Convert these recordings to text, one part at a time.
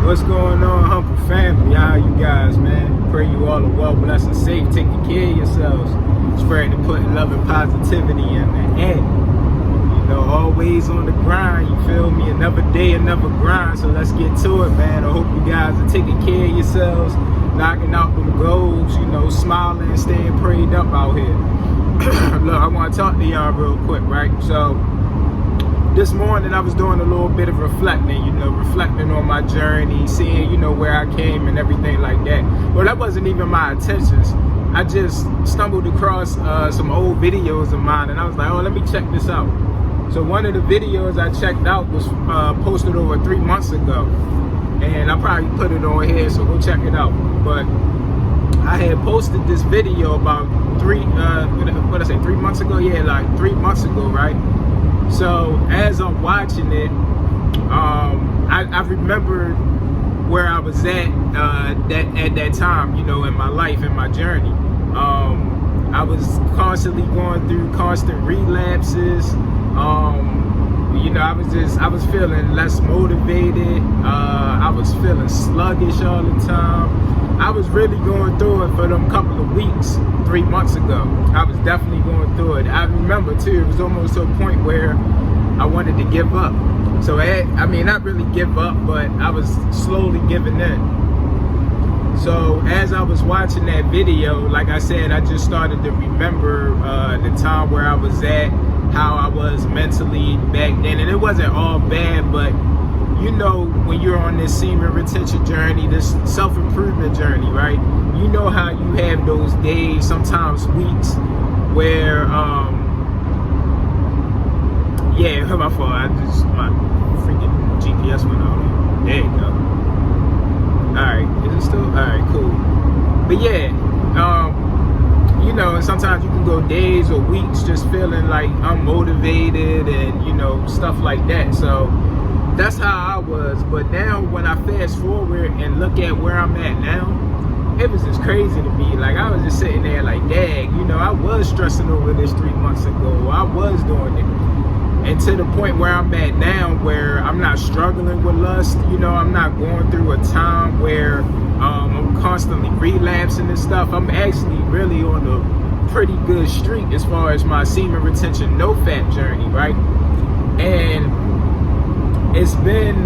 What's going on, Humble family? How you guys, man? Pray you all are well, blessed and safe, taking care of yourselves, spreading and putting love and positivity in the air. You know, always on the grind, you feel me? Another day, another grind, so let's get to it, man. I hope you guys are taking care of yourselves, knocking out them goals, you know, smiling and staying prayed up out here. Look, I want to talk to y'all real quick, right? So, this morning I was doing a little bit of reflecting, you know, reflecting on my journey, seeing, you know, where I came and everything like that. Well, that wasn't even my intentions. I just stumbled across some old videos of mine, and I was like, oh, let me check this out. So one of the videos I checked out was posted over 3 months ago, and I probably put it on here, so go check it out. But I had posted this video about 3 months ago? Yeah, like 3 months ago, right? So as I'm watching it, I remember where I was at that time, you know, in my life, in my journey. I was constantly going through constant relapses. You know, I was feeling less motivated. I was feeling sluggish all the time. I was really going through it for them couple of weeks 3 months ago. I was definitely going through it. I remember too, it was almost to a point where I wanted to give up. So I mean, not really give up, but I was slowly giving in. So as I was watching that video, like I said, I just started to remember the time where I was at, how I was mentally back then. And it wasn't all bad, but you know, when you're on this semen retention journey, this self-improvement journey, right? You know how you have those days, sometimes weeks, where, yeah, my fault. My freaking GPS went out. There you go. Alright, is it still? Alright, cool. But yeah, you know, and sometimes you can go days or weeks just feeling like unmotivated and, you know, stuff like that. So that's how I was. But now when I fast forward and look at where I'm at now, it was just crazy to me. Like, I was just sitting there like, dang, you know, I was stressing over this 3 months ago. I was doing it. And to the point where I'm at now, where I'm not struggling with lust, you know, I'm not going through a time where I'm constantly relapsing and stuff. I'm actually really on a pretty good streak as far as my semen retention no fat journey, right? And it's been,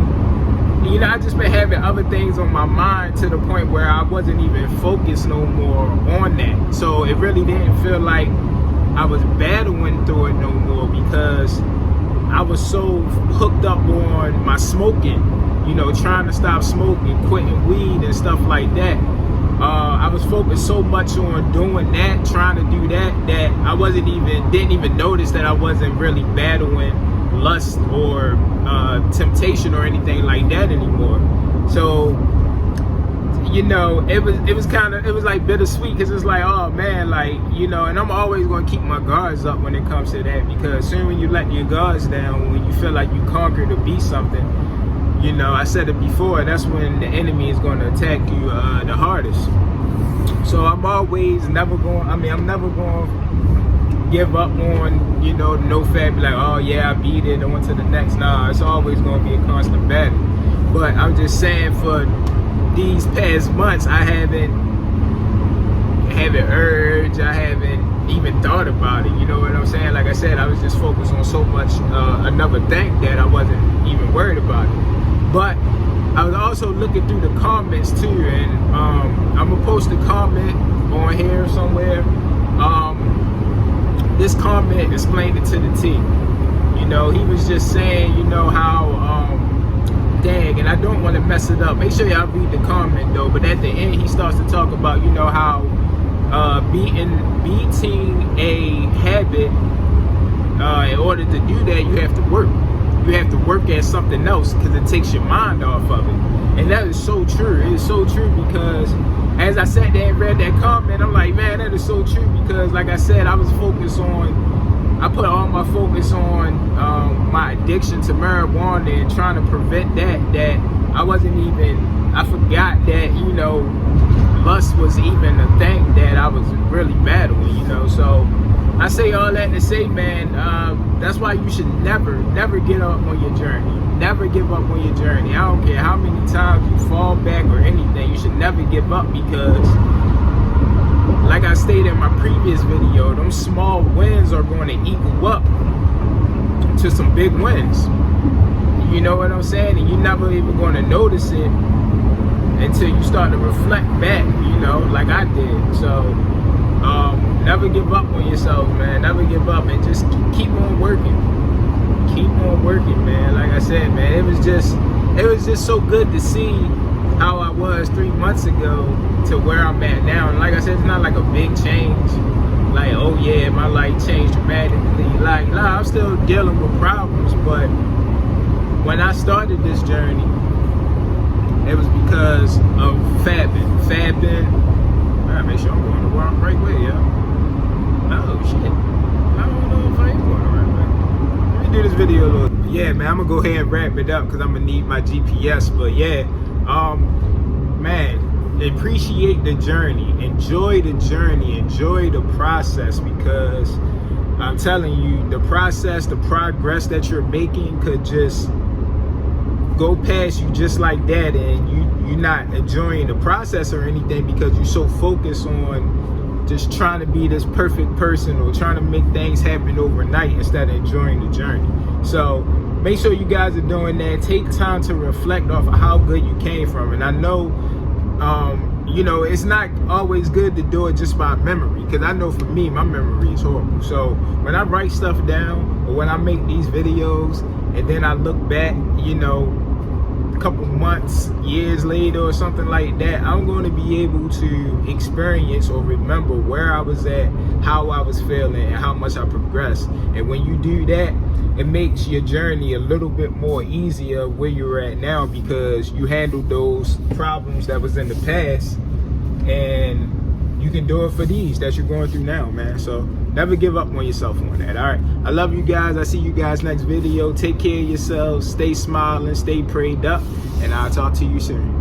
you know, I just been having other things on my mind to the point where I wasn't even focused no more on that. So it really didn't feel like I was battling through it no more, because I was so hooked up on my smoking, you know, trying to stop smoking, quitting weed and stuff like that. I was focused so much on doing that, trying to do that, that I didn't even notice that I wasn't really battling lust or temptation or anything like that anymore. So, you know, it was like bittersweet, because it's like, oh man, like, you know, and I'm always going to keep my guards up when it comes to that, because soon when you let your guards down, when you feel like you conquered or beat something, you know, I said it before, that's when the enemy is going to attack you the hardest. So I'm never going to give up on, you know, no fat, be like, oh yeah, I beat it, I went to the next. Nah, it's always going to be a constant battle. But I'm just saying, for these past months, I haven't urge, I haven't even thought about it, you know what I'm saying? Like I said, I was just focused on so much another thing that I wasn't even worried about it. But I was also looking through the comments too, and I'm gonna post a comment on here somewhere. This comment explained it to the T. You know, he was just saying, you know, how dang, and I don't want to mess it up. Make sure y'all read the comment though. But at the end, he starts to talk about, you know, how beating a habit, in order to do that, you have to work. You have to work at something else, because it takes your mind off of it. And that is so true. It is so true, because as I sat there and read that comment, I'm like, man, that is so true, because like I said, I put all my focus on my addiction to marijuana and trying to prevent that I forgot that, you know, lust was even a thing that I was really battling, you know. So I say all that to say, man, that's why you should never give up on your journey. Never give up on your journey. I don't care how many times you fall fall back or anything. You should never give up, because like I stated in my previous video, those small wins are going to equal up to some big wins. You know what I'm saying? And you're never even going to notice it until you start to reflect back, you know, like I did. So never give up on yourself, man. Never give up, and just keep on working. Keep on working, man. Like I said, man, it was just so good to see how I was 3 months ago to where I'm at now. And like I said, it's not like a big change. Like, oh yeah, my life changed dramatically. Like, nah, I'm still dealing with problems, but when I started this journey, it was because of fabbing. I gotta make sure I'm going the right way, yo. Oh shit. I don't know if I am going the right way. Let me do this video a little. Yeah, man, I'm gonna go ahead and wrap it up because I'm gonna need my GPS. But yeah, man, appreciate the journey. Enjoy the journey. Enjoy the process, because I'm telling you, the process, the progress that you're making could just go past you just like that, and you're not enjoying the process or anything because you're so focused on just trying to be this perfect person or trying to make things happen overnight instead of enjoying the journey. So make sure you guys are doing that. Take time to reflect off of how good you came from. And I know, you know, it's not always good to do it just by memory, because I know for me, my memory is horrible. So when I write stuff down, or when I make these videos and then I look back, you know, a couple months, years later or something like that, I'm going to be able to experience or remember where I was at, how I was feeling, and how much I progressed. And when you do that, it makes your journey a little bit more easier where you're at now, because you handled those problems that was in the past, and you can do it for these that you're going through now, man. So never give up on yourself on that. All right, I love you guys. I see you guys next video. Take care of yourselves, stay smiling, stay prayed up, and I'll talk to you soon.